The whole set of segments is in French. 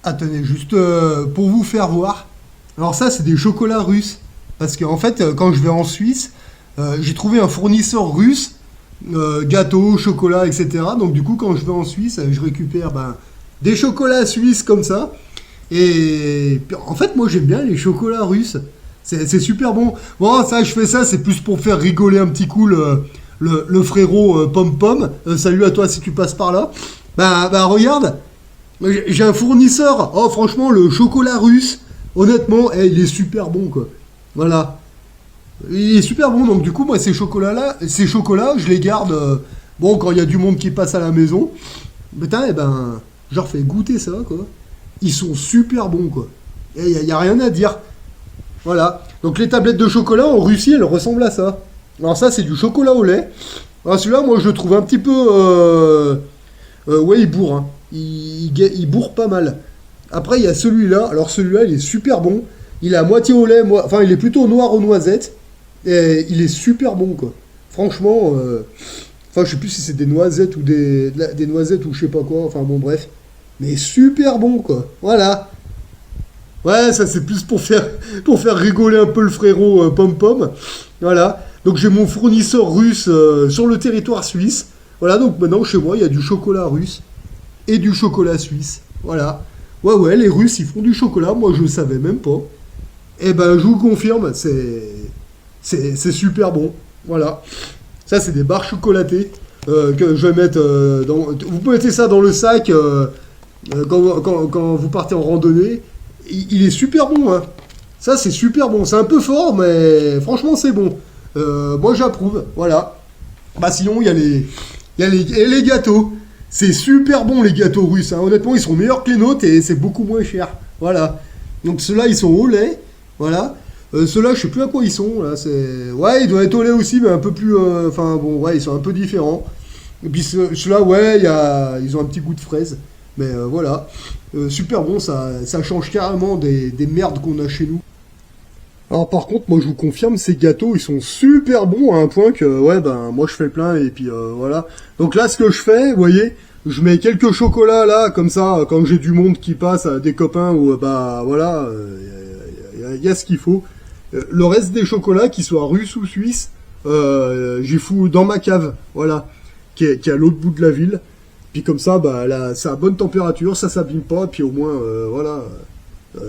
Attendez, juste pour vous faire voir. Alors ça, c'est des chocolats russes. Parce qu'en fait, quand je vais en Suisse, j'ai trouvé un fournisseur russe, gâteaux, chocolat, etc. Donc du coup, quand je vais en Suisse, je récupère des chocolats suisses comme ça. Et en fait, moi, j'aime bien les chocolats russes. C'est super bon. Bon, ça, je fais ça, c'est plus pour faire rigoler un petit coup le frérot Pom Pom. Salut à toi si tu passes par là. Regarde. J'ai un fournisseur. Oh, franchement, le chocolat russe, honnêtement, il est super bon, quoi. Voilà. Il est super bon. Donc, du coup, moi, ces chocolats, je les garde. Bon, quand il y a du monde qui passe à la maison, putain, je leur fais goûter ça, quoi. Ils sont super bons, quoi. Il y a rien à dire. Voilà. Donc, les tablettes de chocolat en Russie, elles ressemblent à ça. Alors, ça, c'est du chocolat au lait. Alors, celui-là, moi, je le trouve un petit peu. Ouais, il bourre, hein. Il bourre pas mal. Après, il y a celui-là. Alors, celui-là, il est super bon. Il est à moitié au lait. Enfin, il est plutôt noir aux noisettes. Et il est super bon, quoi. Franchement. Enfin, je sais plus si c'est des noisettes ou des noisettes ou je sais pas quoi. Enfin, bon, bref. Mais super bon, quoi. Voilà. Ouais, ça, c'est plus pour faire rigoler un peu le frérot Pom Pom. Voilà. Donc, j'ai mon fournisseur russe sur le territoire suisse. Voilà, donc maintenant, chez moi, il y a du chocolat russe et du chocolat suisse. Voilà. Ouais, ouais, les Russes, ils font du chocolat. Moi, je ne savais même pas. Eh ben, je vous confirme, c'est super bon. Voilà. Ça, c'est des barres chocolatées que je vais mettre dans... Vous mettez ça dans le sac quand vous partez en randonnée. Il est super bon, hein. Ça, c'est super bon. C'est un peu fort, mais franchement, c'est bon. Moi, j'approuve. Voilà. Sinon, il y a les gâteaux. C'est super bon, les gâteaux russes, hein. Honnêtement, ils sont meilleurs que les nôtres et c'est beaucoup moins cher. Voilà. Donc ceux-là, ils sont au lait. Voilà. Ceux-là, je sais plus à quoi ils sont. Là, ouais, ils doivent être au lait aussi, mais un peu plus... Enfin, bon, ouais, ils sont un peu différents. Et puis ceux-là, ouais, ils ont un petit goût de fraise. Mais voilà. Super bon, ça change carrément des merdes qu'on a chez nous. Alors par contre, moi je vous confirme, ces gâteaux, ils sont super bons à un point que, ouais, moi je fais le plein et puis voilà. Donc là, ce que je fais, vous voyez, je mets quelques chocolats là, comme ça, quand j'ai du monde qui passe, des copains, ou voilà, y a ce qu'il faut. Le reste des chocolats, qu'ils soient russes ou suisses, j'y fous dans ma cave, voilà, qui est à l'autre bout de la ville. Puis comme ça, là, c'est à bonne température, ça s'abîme pas, puis au moins, voilà...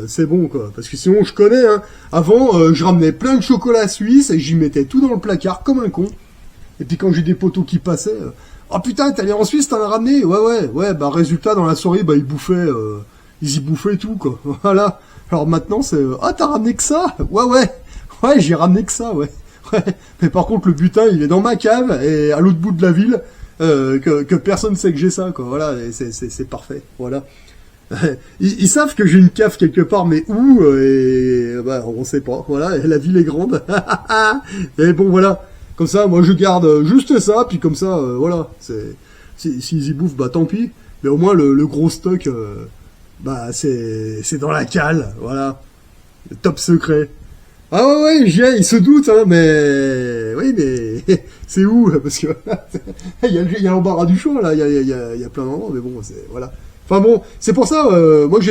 c'est bon, quoi. Parce que sinon, je connais, hein. Avant, je ramenais plein de chocolat suisse et j'y mettais tout dans le placard comme un con. Et puis quand j'ai des potos qui passaient, oh putain, t'es allé en Suisse, t'en as ramené? Ouais, résultat, dans la soirée, ils y bouffaient tout, quoi. Voilà. Alors maintenant, c'est, t'as ramené que ça? Ouais, j'ai ramené que ça, ouais. Ouais. Mais par contre, le butin, il est dans ma cave et à l'autre bout de la ville, que personne sait que j'ai ça, quoi. Voilà, et c'est parfait. Voilà. Ils savent que j'ai une cave quelque part, mais où on sait pas. Voilà, et la ville est grande. Et bon, voilà. Comme ça, moi, je garde juste ça, puis comme ça, voilà. S'ils y bouffent, tant pis. Mais au moins, le gros stock, c'est dans la cale. Voilà. Le top secret. Ah ouais, j'y ai, ils se doutent, hein, mais... Oui, mais... c'est où? Parce que... il y a l'embarras du choix, là. Il y a plein d'endroits, mais bon, c'est... Voilà. Enfin bon, c'est pour ça, moi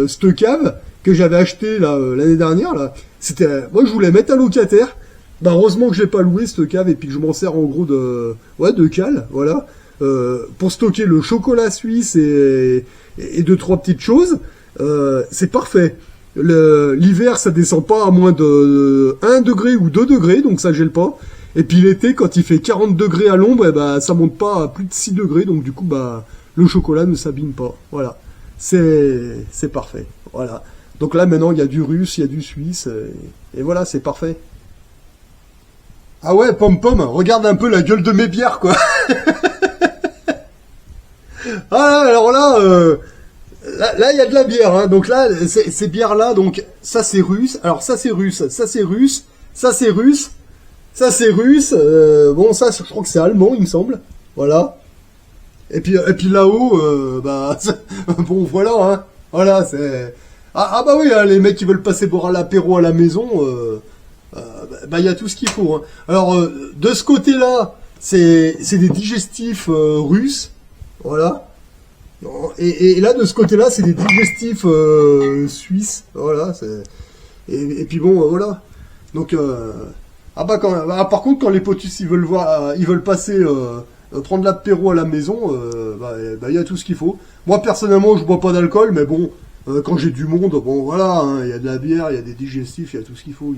cette cave que j'avais acheté là l'année dernière là, moi je voulais mettre à locataire. Heureusement que je l'ai pas loué cette cave et puis que je m'en sers en gros de cale, voilà, pour stocker le chocolat suisse et deux trois petites choses. C'est parfait. L'hiver ça descend pas à moins de 1 degré ou 2 degrés, donc ça gèle pas. Et puis l'été quand il fait 40 degrés à l'ombre, ça monte pas à plus de 6 degrés, donc du coup le chocolat ne s'abîme pas. Voilà. C'est parfait. Voilà. Donc là, maintenant, il y a du russe, il y a du suisse. Et voilà, c'est parfait. Ah ouais, Pom Pom, regarde un peu la gueule de mes bières, quoi. Ah, alors là, il y a de la bière. Hein. Donc là, ces bières-là, donc ça, c'est russe. Alors ça, c'est russe. Ça, c'est russe. Ça, c'est russe. Ça, c'est russe. Bon, ça, je crois que c'est allemand, il me semble. Voilà. Et puis là-haut, bon voilà, hein, voilà, c'est... Oui, hein, les mecs qui veulent passer boire à l'apéro à la maison, il y a tout ce qu'il faut. Hein. Alors, de ce côté-là, c'est des digestifs russes, voilà. Et là, de ce côté-là, c'est des digestifs suisses. Voilà. Et puis bon, voilà. Donc, par contre, quand les potus ils veulent passer prendre l'apéro à la maison, y a tout ce qu'il faut. Moi, personnellement, je bois pas d'alcool, mais bon, quand j'ai du monde, bon, voilà, hein, y a de la bière, il y a des digestifs, il y a tout ce qu'il faut.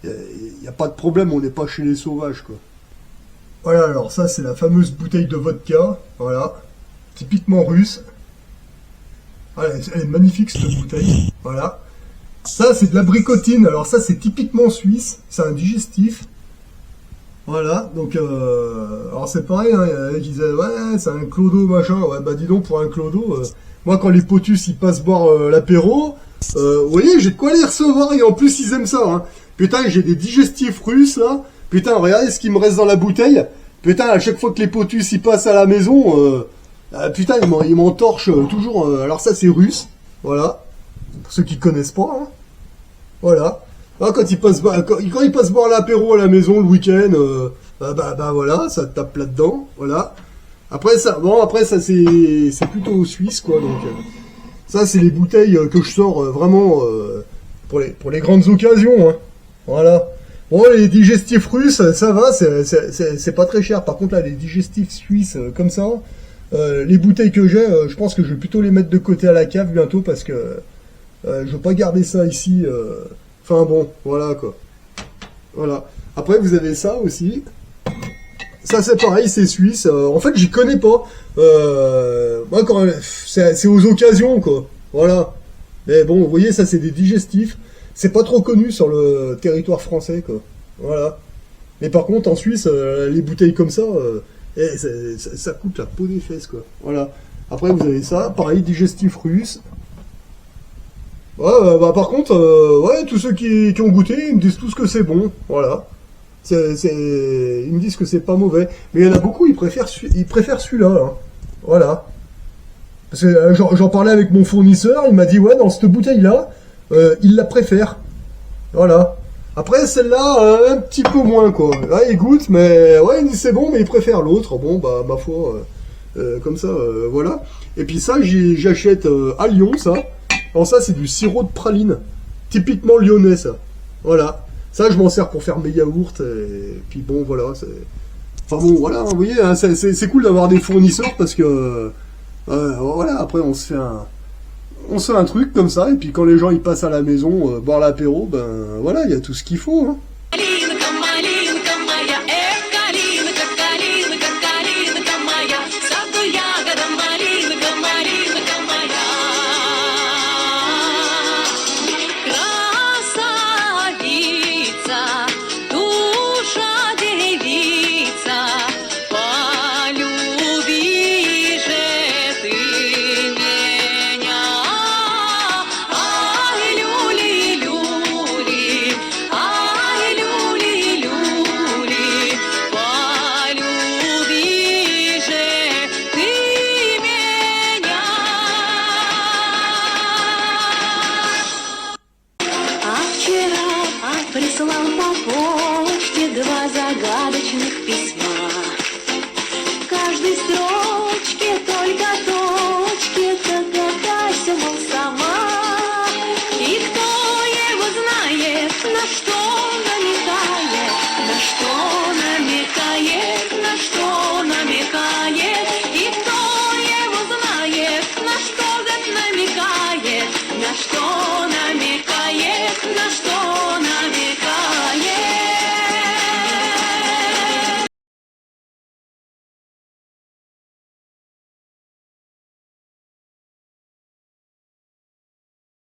Y a pas de problème, on n'est pas chez les sauvages, quoi. Voilà, alors ça, c'est la fameuse bouteille de vodka, voilà, typiquement russe. Voilà, elle est magnifique, cette bouteille, voilà. Ça, c'est de la bricotine. Alors ça, c'est typiquement suisse. C'est un digestif. Voilà. Donc, alors c'est pareil. Hein, ils disaient, ouais, c'est un clodo, machin. Ouais, bah dis donc, pour un clodo, moi, quand les potus, ils passent boire l'apéro, vous voyez, j'ai de quoi les recevoir. Et en plus, ils aiment ça. Hein. Putain, j'ai des digestifs russes, là. Putain, regardez ce qui me reste dans la bouteille. Putain, à chaque fois que les potus, ils passent à la maison, putain, ils m'entorchent toujours. Alors ça, c'est russe. Voilà. Pour ceux qui connaissent pas, hein. Voilà. Ah, quand ils passent boire l'apéro à la maison le week-end, voilà, ça te tape là-dedans, voilà. Après ça, c'est plutôt suisse, quoi. Donc ça, c'est les bouteilles que je sors vraiment pour les grandes occasions, hein. Voilà. Bon, les digestifs russes, ça va, c'est pas très cher. Par contre là, les digestifs suisses comme ça, les bouteilles que j'ai, je pense que je vais plutôt les mettre de côté à la cave bientôt parce que je veux pas garder ça ici. Enfin bon, voilà quoi. Voilà. Après vous avez ça aussi. Ça c'est pareil, c'est suisse. En fait j'y connais pas. Moi quand c'est aux occasions quoi. Voilà. Mais bon, vous voyez ça c'est des digestifs. C'est pas trop connu sur le territoire français quoi. Voilà. Mais par contre en Suisse, les bouteilles comme ça, ça coûte la peau des fesses quoi. Voilà. Après vous avez ça, pareil digestif russe. Ouais, par contre, ouais, tous ceux qui ont goûté, ils me disent tous que c'est bon, voilà. Ils me disent que c'est pas mauvais. Mais il y en a beaucoup, ils préfèrent celui-là, hein. Voilà. Parce que j'en parlais avec mon fournisseur, il m'a dit, ouais, dans cette bouteille-là, il la préfère. Voilà. Après, celle-là, un petit peu moins, quoi. Là, il goûte, mais ouais, il dit c'est bon, mais il préfère l'autre. Bon, bah, ma foi, comme ça, voilà. Et puis ça, j'achète à Lyon, ça. Alors ça, c'est du sirop de praline. Typiquement lyonnais, ça. Voilà. Ça, je m'en sers pour faire mes yaourts. Et puis bon, voilà. Enfin bon, voilà, vous voyez, hein, c'est cool d'avoir des fournisseurs parce que... voilà, après, on se fait un truc comme ça. Et puis quand les gens, ils passent à la maison, boire l'apéro, ben voilà, il y a tout ce qu'il faut, hein. Прислал по почте 2 загадочных письма. В каждой строчке только точки, догадайся, мол, сама. И кто его знает, на что намекает, на что намекает, на что намекает. И кто его знает, на что намекает, на что намекает, на что